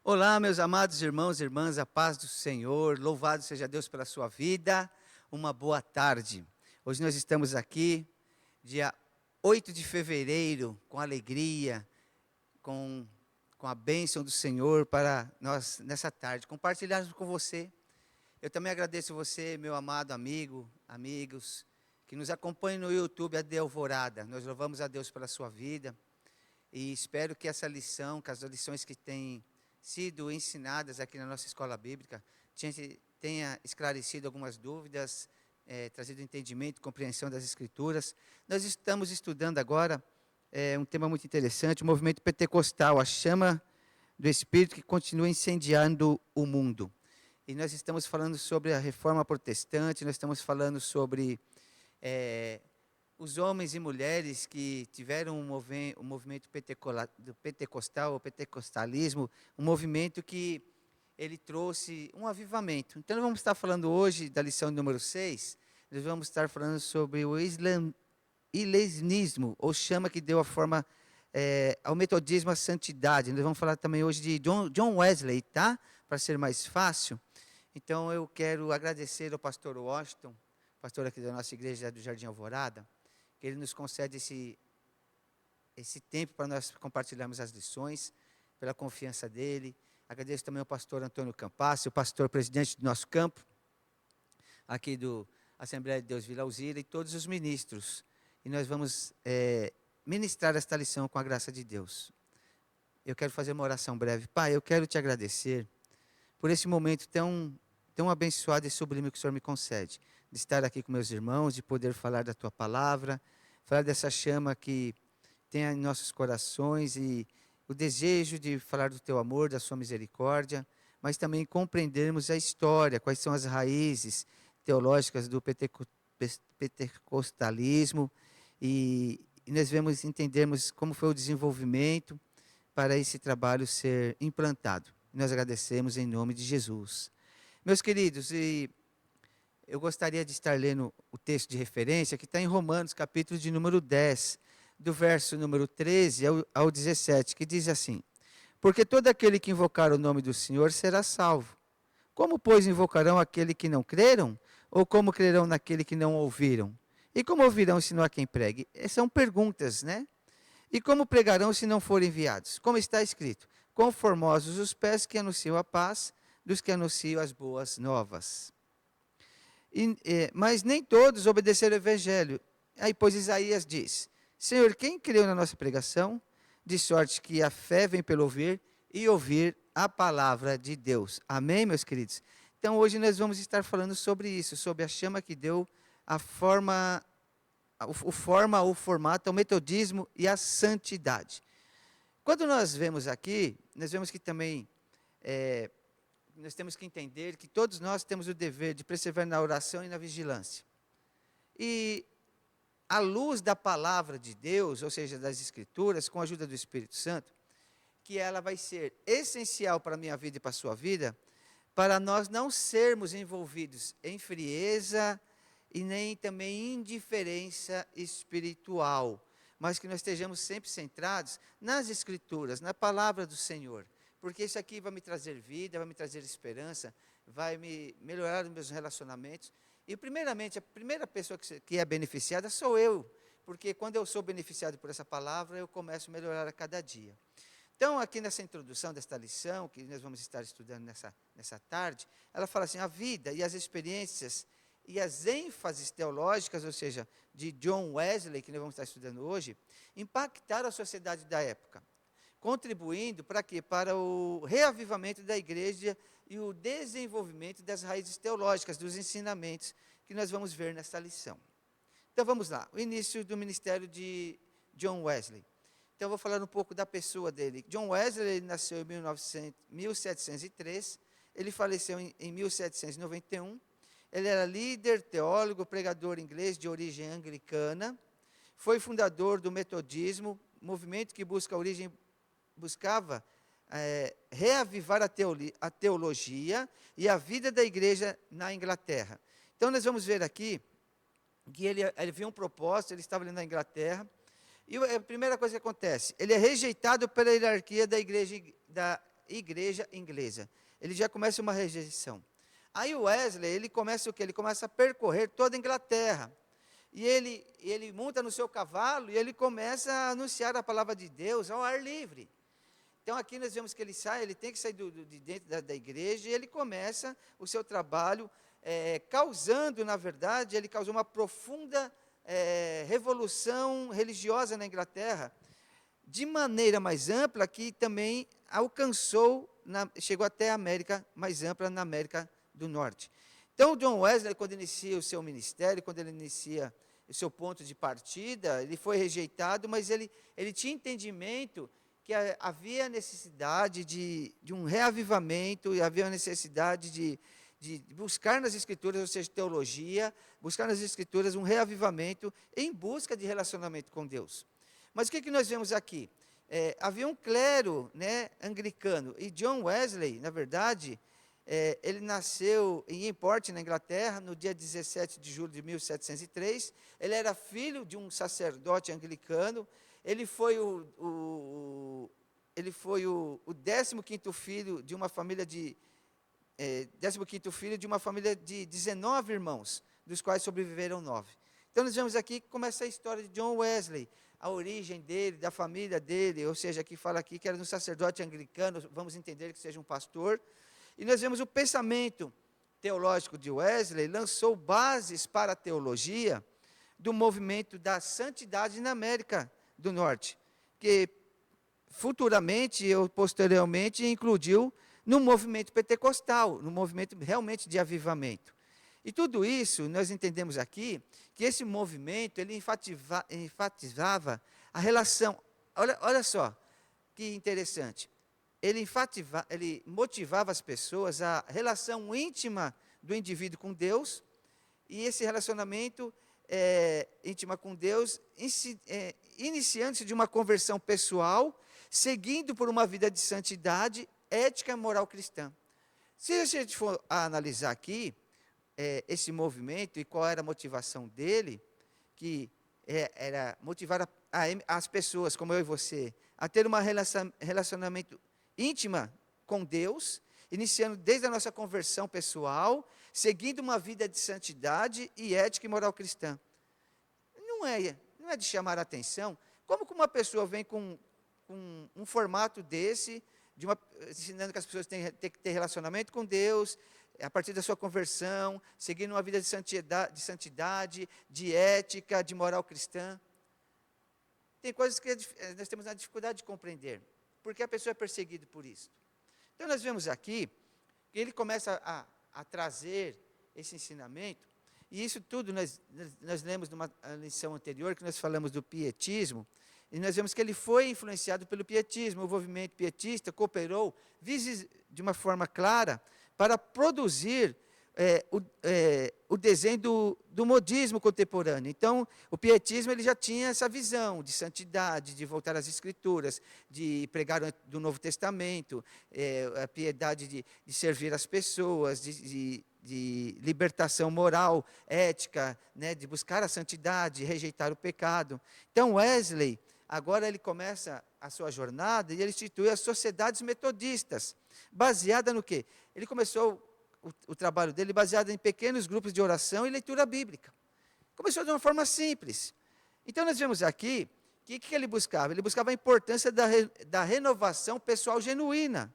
Olá, meus amados irmãos e irmãs, a paz do Senhor, louvado seja Deus pela sua vida, uma boa tarde. Hoje nós estamos aqui, dia 8 de fevereiro, com alegria, com, com a bênção do Senhor para nós, nessa tarde, compartilharmos com você. Eu também agradeço você, meu amado amigo, amigos, que nos acompanham no YouTube, a de Alvorada. Nós louvamos a Deus pela sua vida e espero que essa lição, que as lições que têm sido ensinadas aqui na nossa escola bíblica, tenha esclarecido algumas dúvidas, trazido entendimento e compreensão das Escrituras. Nós estamos estudando agora um tema muito interessante, o movimento pentecostal, a chama do Espírito que continua incendiando o mundo. E nós estamos falando sobre a reforma protestante, nós estamos falando sobre os homens e mulheres que tiveram um movimento pentecostal, o pentecostalismo, um movimento que ele trouxe um avivamento. Então, nós vamos estar falando hoje da lição número 6, nós vamos estar falando sobre o islamismo, ou chama que deu a forma ao metodismo, à santidade. Nós vamos falar também hoje de John Wesley, tá? Para ser mais fácil. Então, eu quero agradecer ao pastor Washington, pastor aqui da nossa igreja do Jardim Alvorada, que ele nos concede esse tempo para nós compartilharmos as lições, pela confiança dele. Agradeço também ao pastor Antônio Campassi, o pastor presidente do nosso campo, aqui do Assembleia de Deus Vila Alzira, e todos os ministros. E nós vamos ministrar esta lição com a graça de Deus. Eu quero fazer uma oração breve. Pai, eu quero te agradecer por esse momento tão abençoado e sublime que o Senhor me concede, de estar aqui com meus irmãos, de poder falar da Tua palavra, falar dessa chama que tem em nossos corações e o desejo de falar do Teu amor, da Sua misericórdia, mas também compreendermos a história, quais são as raízes teológicas do pentecostalismo e nós vamos entendermos como foi o desenvolvimento para esse trabalho ser implantado. Nós agradecemos em nome de Jesus. Meus queridos, eu gostaria de estar lendo o texto de referência que está em Romanos, capítulo de número 10, do verso número 13 ao 17, que diz assim: Porque todo aquele que invocar o nome do Senhor será salvo. Como, pois, invocarão aquele que não creram? Ou como crerão naquele que não ouviram? E como ouvirão se não há quem pregue? São perguntas, né? E como pregarão se não forem enviados? Como está escrito: Quão formosos os pés que anunciam a paz, dos que anunciam as boas novas. Mas nem todos obedeceram ao evangelho. Aí, pois, Isaías diz: Senhor, quem creu na nossa pregação? De sorte que a fé vem pelo ouvir, e ouvir a palavra de Deus. Amém, meus queridos? Então, hoje nós vamos estar falando sobre isso, sobre a chama que deu a forma, o formato, o metodismo e a santidade. Quando nós vemos aqui, nós vemos que também nós temos que entender que todos nós temos o dever de perseverar na oração e na vigilância. E à luz da palavra de Deus, ou seja, das Escrituras, com a ajuda do Espírito Santo, que ela vai ser essencial para a minha vida e para a sua vida, para nós não sermos envolvidos em frieza e nem também em indiferença espiritual, mas que nós estejamos sempre centrados nas Escrituras, na palavra do Senhor. Porque isso aqui vai me trazer vida, vai me trazer esperança, vai me melhorar os meus relacionamentos. E, primeiramente, a primeira pessoa que é beneficiada sou eu, porque quando eu sou beneficiado por essa palavra, eu começo a melhorar a cada dia. Então, aqui nessa introdução desta lição, que nós vamos estar estudando nessa tarde, ela fala assim: a vida e as experiências e as ênfases teológicas, ou seja, de John Wesley, que nós vamos estar estudando hoje, impactaram a sociedade da época, contribuindo para quê? Para o reavivamento da igreja e o desenvolvimento das raízes teológicas, dos ensinamentos que nós vamos ver nesta lição. Então vamos lá, o início do ministério de John Wesley. Então eu vou falar um pouco da pessoa dele. John Wesley ele nasceu em 1703, ele faleceu em 1791, ele era líder, teólogo, pregador inglês de origem anglicana, foi fundador do metodismo, movimento que buscava reavivar a teologia e a vida da igreja na Inglaterra. Então, nós vamos ver aqui que ele viu um propósito, ele estava ali na Inglaterra, e a primeira coisa que acontece, ele é rejeitado pela hierarquia da igreja inglesa. Ele já começa uma rejeição. Aí o Wesley, ele começa o quê? Ele começa a percorrer toda a Inglaterra. E ele monta no seu cavalo e ele começa a anunciar a palavra de Deus ao ar livre. Então aqui nós vemos que ele sai, ele tem que sair de dentro da igreja e ele começa o seu trabalho causando, na verdade, ele causou uma profunda revolução religiosa na Inglaterra, de maneira mais ampla, que também alcançou, chegou até a América mais ampla, na América do Norte. Então, John Wesley, quando inicia o seu ministério, quando ele inicia o seu ponto de partida, ele foi rejeitado, mas ele tinha entendimento que havia necessidade de um reavivamento, e havia necessidade de buscar nas Escrituras, ou seja, teologia, buscar nas Escrituras um reavivamento em busca de relacionamento com Deus. Mas o que nós vemos aqui? Havia um clero, anglicano, e John Wesley, na verdade, ele nasceu em Newport, na Inglaterra, no dia 17 de julho de 1703. Ele era filho de um sacerdote anglicano. Ele foi o 15º filho de uma família de 19 irmãos, dos quais sobreviveram 9. Então nós vemos aqui que começa a história de John Wesley, a origem dele, da família dele, ou seja, aqui fala aqui que era um sacerdote anglicano, vamos entender que seja um pastor. E nós vemos o pensamento teológico de Wesley lançou bases para a teologia do movimento da santidade na América do Norte, que futuramente ou posteriormente incluiu no movimento pentecostal, no movimento realmente de avivamento. E tudo isso, nós entendemos aqui, que esse movimento, ele enfatizava a relação, olha só, que interessante, ele motivava as pessoas a relação íntima do indivíduo com Deus, e esse relacionamento íntima com Deus, iniciando-se de uma conversão pessoal, seguindo por uma vida de santidade, ética e moral cristã. Se a gente for analisar aqui, esse movimento e qual era a motivação dele, que era motivar as pessoas, como eu e você, a ter um relacionamento íntima com Deus, iniciando desde a nossa conversão pessoal, seguindo uma vida de santidade e ética e moral cristã. Não é de chamar a atenção, como que uma pessoa vem com um formato desse, ensinando que as pessoas têm que ter relacionamento com Deus, a partir da sua conversão, seguindo uma vida de santidade, de ética, de moral cristã. Tem coisas que nós temos a dificuldade de compreender, porque a pessoa é perseguida por isso. Então nós vemos aqui que ele começa a trazer esse ensinamento, e isso tudo nós lemos numa lição anterior, que nós falamos do pietismo, e nós vemos que ele foi influenciado pelo pietismo. O movimento pietista cooperou de uma forma clara para produzir o desenho do modismo contemporâneo. Então, o pietismo ele já tinha essa visão de santidade, de voltar às Escrituras, de pregar do Novo Testamento, a piedade de servir as pessoas, de libertação moral, ética, de buscar a santidade, rejeitar o pecado. Então, Wesley, agora ele começa a sua jornada e ele institui as sociedades metodistas, baseada no quê? Ele começou o trabalho dele baseado em pequenos grupos de oração e leitura bíblica. Começou de uma forma simples. Então nós vemos aqui, o que ele buscava? Ele buscava a importância da renovação pessoal genuína,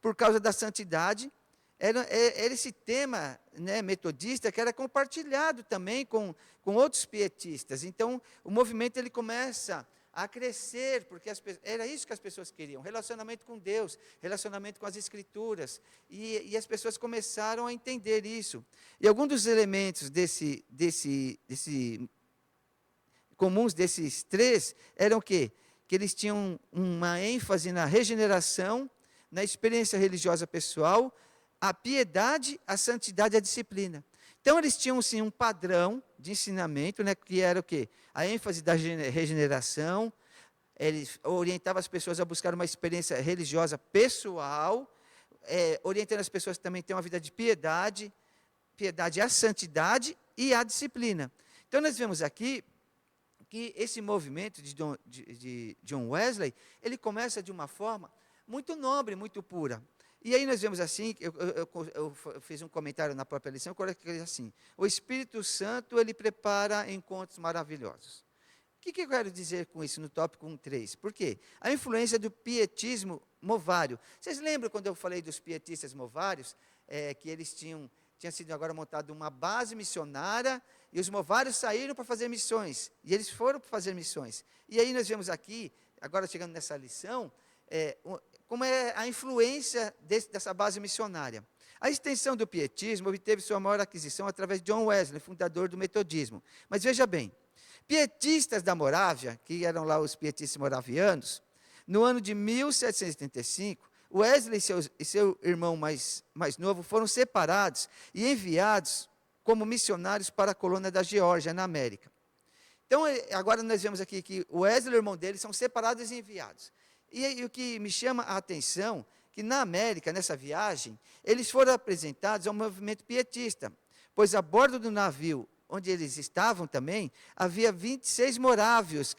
por causa da santidade. Era esse tema metodista que era compartilhado também com outros pietistas. Então o movimento ele começa a crescer, porque era isso que as pessoas queriam, relacionamento com Deus, relacionamento com as Escrituras, e as pessoas começaram a entender isso. E alguns dos elementos comuns desses três eram o quê? Que eles tinham uma ênfase na regeneração, na experiência religiosa pessoal, a piedade, a santidade e a disciplina. Então, eles tinham, sim, um padrão de ensinamento, que era o quê? A ênfase da regeneração. Eles orientavam as pessoas a buscar uma experiência religiosa pessoal, orientando as pessoas também a ter uma vida de piedade, a santidade e a disciplina. Então, nós vemos aqui que esse movimento de John Wesley, ele começa de uma forma muito nobre, muito pura. E aí nós vemos assim, eu fiz um comentário na própria lição, eu coloquei assim, o Espírito Santo, ele prepara encontros maravilhosos. O que eu quero dizer com isso no tópico 1.3? Por quê? A influência do pietismo movário. Vocês lembram quando eu falei dos pietistas movários, que eles tinha sido agora montado uma base missionária, e os movários saíram para fazer missões, e eles foram para fazer missões. E aí nós vemos aqui, agora chegando nessa lição, como é a influência dessa base missionária. A extensão do pietismo obteve sua maior aquisição através de John Wesley, fundador do metodismo. Mas veja bem, pietistas da Morávia, que eram lá os pietistas moravianos, no ano de 1775, Wesley e seu irmão mais novo foram separados e enviados como missionários para a colônia da Geórgia, na América. Então, agora nós vemos aqui que Wesley e o irmão dele são separados e enviados. E o que me chama a atenção, que na América, nessa viagem, eles foram apresentados ao movimento pietista, pois a bordo do navio onde eles estavam também, havia 26 morávios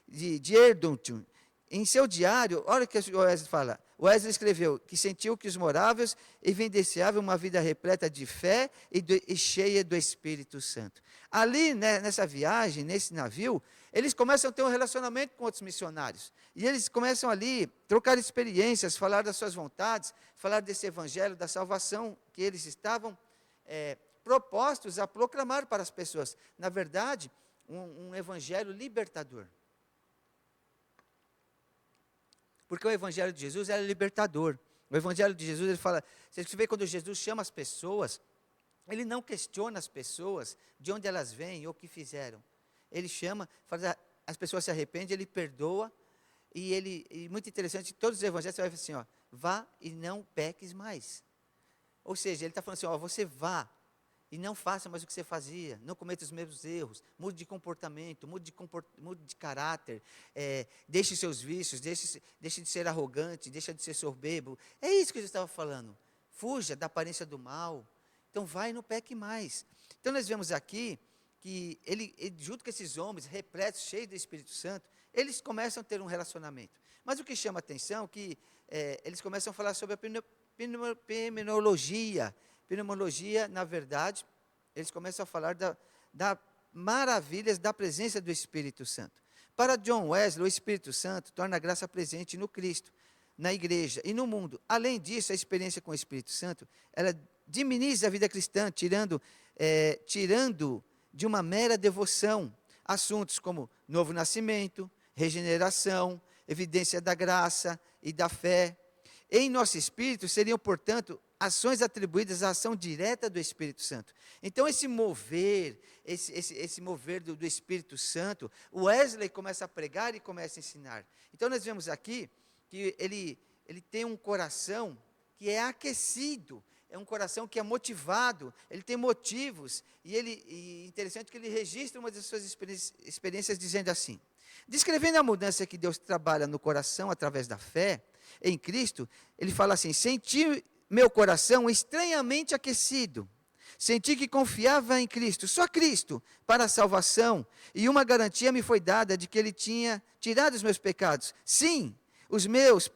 de Edmonton. Em seu diário, olha o que o Wesley fala. Wesley escreveu que sentiu que os morávios evidenciavam uma vida repleta de fé e cheia do Espírito Santo. Ali, né, nessa viagem, nesse navio, eles começam a ter um relacionamento com outros missionários. E eles começam ali a trocar experiências, falar das suas vontades, falar desse evangelho da salvação que eles estavam propostos a proclamar para as pessoas. Na verdade, um evangelho libertador. Porque o evangelho de Jesus é libertador. O evangelho de Jesus, ele fala, você vê quando Jesus chama as pessoas, ele não questiona as pessoas de onde elas vêm ou o que fizeram. Ele chama, fala, as pessoas se arrependem, ele perdoa, e muito interessante, todos os evangelhos você vai ver assim, ó, vá e não peques mais. Ou seja, ele está falando assim, ó, você vá, e não faça mais o que você fazia, não cometa os mesmos erros, mude de comportamento, mude de caráter, deixe seus vícios, deixe de ser arrogante, deixe de ser soberbo. É isso que ele estava falando. Fuja da aparência do mal. Então vai e não peque mais. Então nós vemos aqui que ele junto com esses homens repletos, cheios do Espírito Santo, eles começam a ter um relacionamento. Mas o que chama a atenção é que eles começam a falar sobre a pneumologia. Pneumologia, na verdade, eles começam a falar da maravilhas da presença do Espírito Santo. Para John Wesley, o Espírito Santo torna a graça presente no Cristo, na igreja e no mundo. Além disso, a experiência com o Espírito Santo, ela diminui a vida cristã, tirando de uma mera devoção assuntos como novo nascimento, regeneração, evidência da graça e da fé. Em nosso espírito seriam, portanto, ações atribuídas à ação direta do Espírito Santo. Então, esse mover, esse mover do Espírito Santo, o Wesley começa a pregar e começa a ensinar. Então, nós vemos aqui que ele tem um coração que é aquecido, é um coração que é motivado, ele tem motivos, e interessante que ele registra uma das suas experiências dizendo assim, descrevendo a mudança que Deus trabalha no coração através da fé em Cristo, ele fala assim, senti meu coração estranhamente aquecido, senti que confiava em Cristo, só Cristo, para a salvação, e uma garantia me foi dada de que Ele tinha tirado os meus pecados, sim, os meus,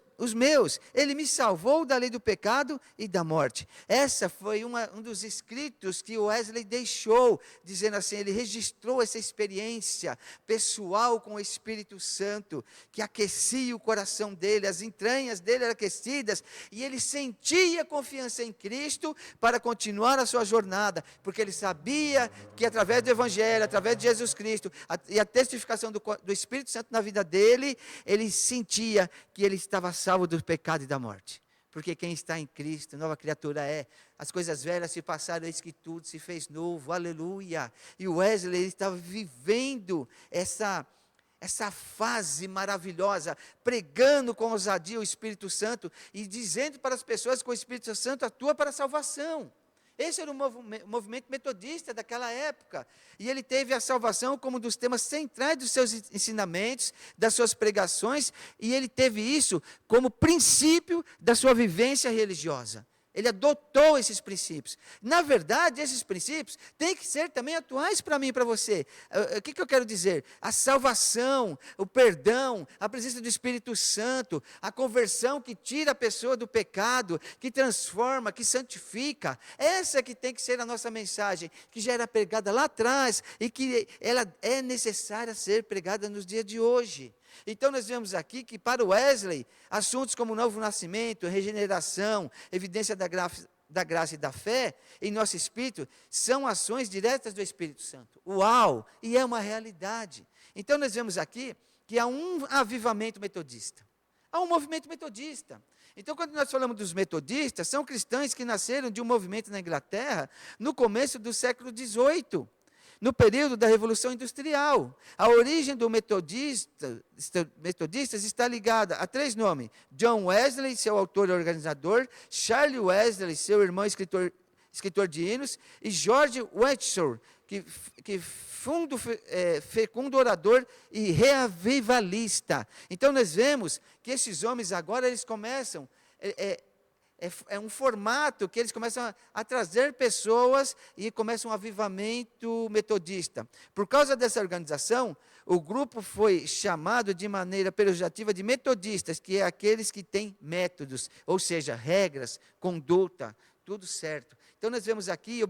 Ele me salvou da lei do pecado e da morte. Essa foi um dos escritos que Wesley deixou, dizendo assim, ele registrou essa experiência pessoal com o Espírito Santo, que aquecia o coração dele, as entranhas dele eram aquecidas, e ele sentia confiança em Cristo para continuar a sua jornada, porque ele sabia que através do Evangelho, através de Jesus Cristo, e a testificação do Espírito Santo na vida dele, ele sentia que ele estava salvo do pecado e da morte, porque quem está em Cristo, nova criatura é, as coisas velhas se passaram, eis que tudo se fez novo, aleluia, e o Wesley ele estava vivendo essa fase maravilhosa, pregando com ousadia o Espírito Santo, e dizendo para as pessoas que o Espírito Santo atua para a salvação. Esse era o movimento metodista daquela época, e ele teve a salvação como um dos temas centrais dos seus ensinamentos, das suas pregações, e ele teve isso como princípio da sua vivência religiosa. Ele adotou esses princípios. Na verdade, esses princípios têm que ser também atuais para mim e para você. O que eu quero dizer? A salvação, o perdão, a presença do Espírito Santo, a conversão que tira a pessoa do pecado, que transforma, que santifica. Essa que tem que ser a nossa mensagem, que já era pregada lá atrás e que ela é necessária ser pregada nos dias de hoje. Então nós vemos aqui que para Wesley, assuntos como novo nascimento, regeneração, evidência da graça e da fé em nosso espírito, são ações diretas do Espírito Santo. Uau! E é uma realidade. Então nós vemos aqui que há um avivamento metodista. Há um movimento metodista. Então quando nós falamos dos metodistas, são cristãos que nasceram de um movimento na Inglaterra no começo do século XVIII. No período da Revolução Industrial. A origem do metodistas está ligada a 3 nomes: John Wesley, seu autor e organizador; Charles Wesley, seu irmão escritor de hinos; e George Whiteshore, que fecundo orador e reavivalista. Então nós vemos que esses homens agora eles começam... É um formato que eles começam a trazer pessoas e começa um avivamento metodista. Por causa dessa organização, o grupo foi chamado de maneira pejorativa de metodistas, que é aqueles que têm métodos, ou seja, regras, conduta, tudo certo. Então nós vemos aqui,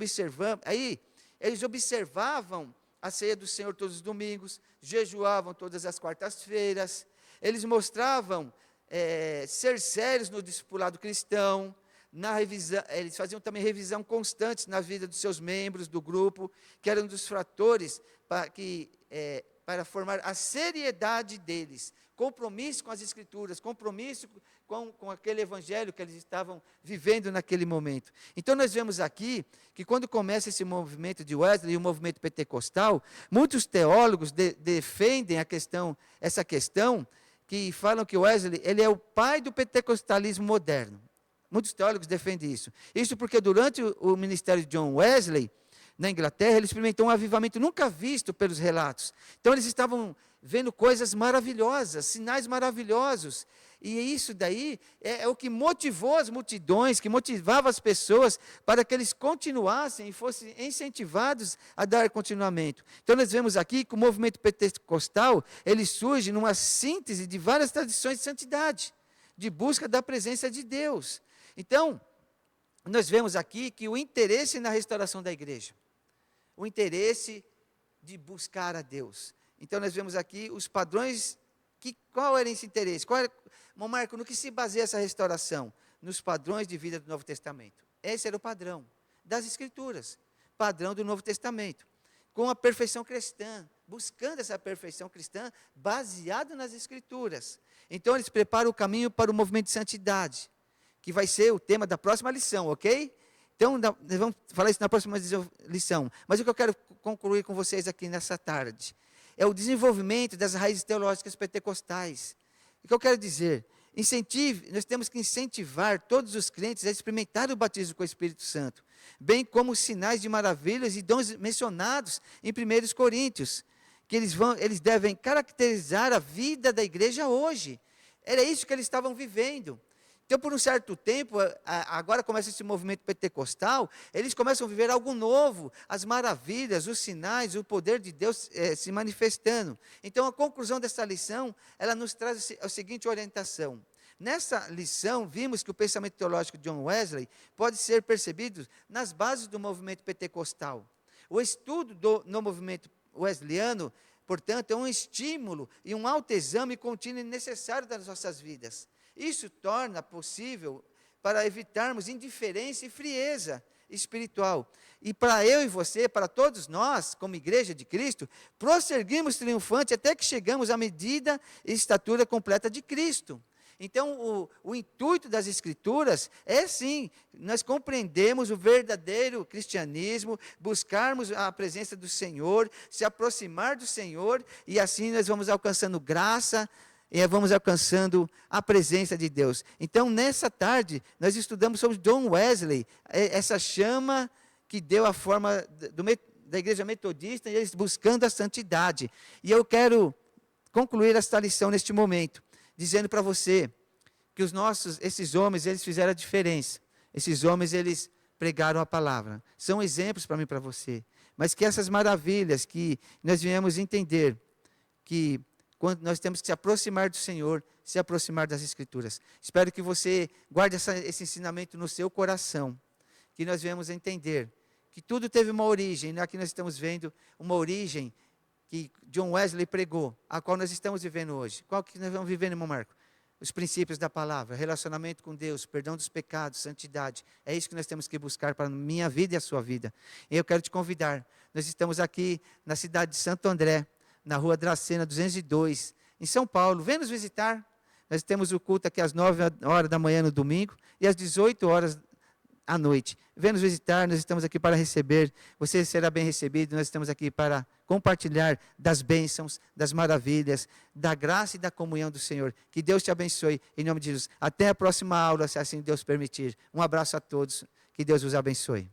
eles observavam a ceia do Senhor todos os domingos, jejuavam todas as quartas-feiras, eles mostravam ser sérios no discipulado cristão, eles faziam também revisão constante na vida dos seus membros do grupo, que era um dos fatores para formar a seriedade deles, compromisso com as Escrituras, compromisso com aquele evangelho que eles estavam vivendo naquele momento. Então nós vemos aqui que quando começa esse movimento de Wesley, o movimento pentecostal, muitos teólogos defendem essa questão, que falam que Wesley ele é o pai do pentecostalismo moderno. Muitos teólogos defendem isso. Isso porque durante o ministério de John Wesley, na Inglaterra, ele experimentou um avivamento nunca visto pelos relatos. Então eles estavam vendo coisas maravilhosas, sinais maravilhosos. E isso daí é o que motivou as multidões, que motivava as pessoas para que eles continuassem e fossem incentivados a dar continuamento. Então nós vemos aqui que o movimento pentecostal, ele surge numa síntese de várias tradições de santidade, de busca da presença de Deus. Então, nós vemos aqui que o interesse na restauração da igreja, o interesse de buscar a Deus. Então nós vemos aqui os padrões, qual era esse interesse? Marco, no que se baseia essa restauração? Nos padrões de vida do Novo Testamento. Esse era o padrão das Escrituras, padrão do Novo Testamento, com a perfeição cristã, buscando essa perfeição cristã baseada nas Escrituras. Então eles preparam o caminho para o movimento de santidade, que vai ser o tema da próxima lição, ok? Então, nós vamos falar isso na próxima lição. Mas o que eu quero concluir com vocês aqui nessa tarde é o desenvolvimento das raízes teológicas pentecostais. O que eu quero dizer? Nós temos que incentivar todos os crentes a experimentar o batismo com o Espírito Santo, bem como os sinais de maravilhas e dons mencionados em 1 Coríntios, que eles devem caracterizar a vida da igreja hoje. Era isso que eles estavam vivendo. Então, por um certo tempo, agora começa esse movimento pentecostal, eles começam a viver algo novo, as maravilhas, os sinais, o poder de Deus se manifestando. Então, a conclusão dessa lição, ela nos traz a seguinte orientação. Nessa lição, vimos que o pensamento teológico de John Wesley pode ser percebido nas bases do movimento pentecostal. O estudo no movimento wesleyano, portanto, é um estímulo e um autoexame contínuo e necessário das nossas vidas. Isso torna possível para evitarmos indiferença e frieza espiritual. E para eu e você, para todos nós, como igreja de Cristo, prosseguimos triunfante até que chegamos à medida e estatura completa de Cristo. Então, o intuito das Escrituras é sim, nós compreendemos o verdadeiro cristianismo, buscarmos a presença do Senhor, se aproximar do Senhor, e assim nós vamos alcançando graça, e vamos alcançando a presença de Deus. Então, nessa tarde, nós estudamos sobre John Wesley, essa chama que deu a forma da igreja metodista, e eles buscando a santidade. E eu quero concluir esta lição neste momento, dizendo para você que esses homens, eles fizeram a diferença. Esses homens, eles pregaram a palavra. São exemplos para mim e para você. Mas que essas maravilhas que nós viemos entender, que quando nós temos que se aproximar do Senhor, se aproximar das Escrituras. Espero que você guarde esse ensinamento no seu coração, que nós viemos entender que tudo teve uma origem, né? Aqui nós estamos vendo uma origem que John Wesley pregou, a qual nós estamos vivendo hoje. Qual que nós vamos vivendo, irmão Marco? Os princípios da palavra, relacionamento com Deus, perdão dos pecados, santidade. É isso que nós temos que buscar para a minha vida e a sua vida. E eu quero te convidar. Nós estamos aqui na cidade de Santo André, na rua Dracena 202, em São Paulo. Vem nos visitar. Nós temos o culto aqui às 9 horas da manhã no domingo e às 18 horas à noite. Vem nos visitar, nós estamos aqui para receber. Você será bem recebido. Nós estamos aqui para compartilhar das bênçãos, das maravilhas, da graça e da comunhão do Senhor. Que Deus te abençoe, em nome de Jesus. Até a próxima aula, se assim Deus permitir. Um abraço a todos. Que Deus os abençoe.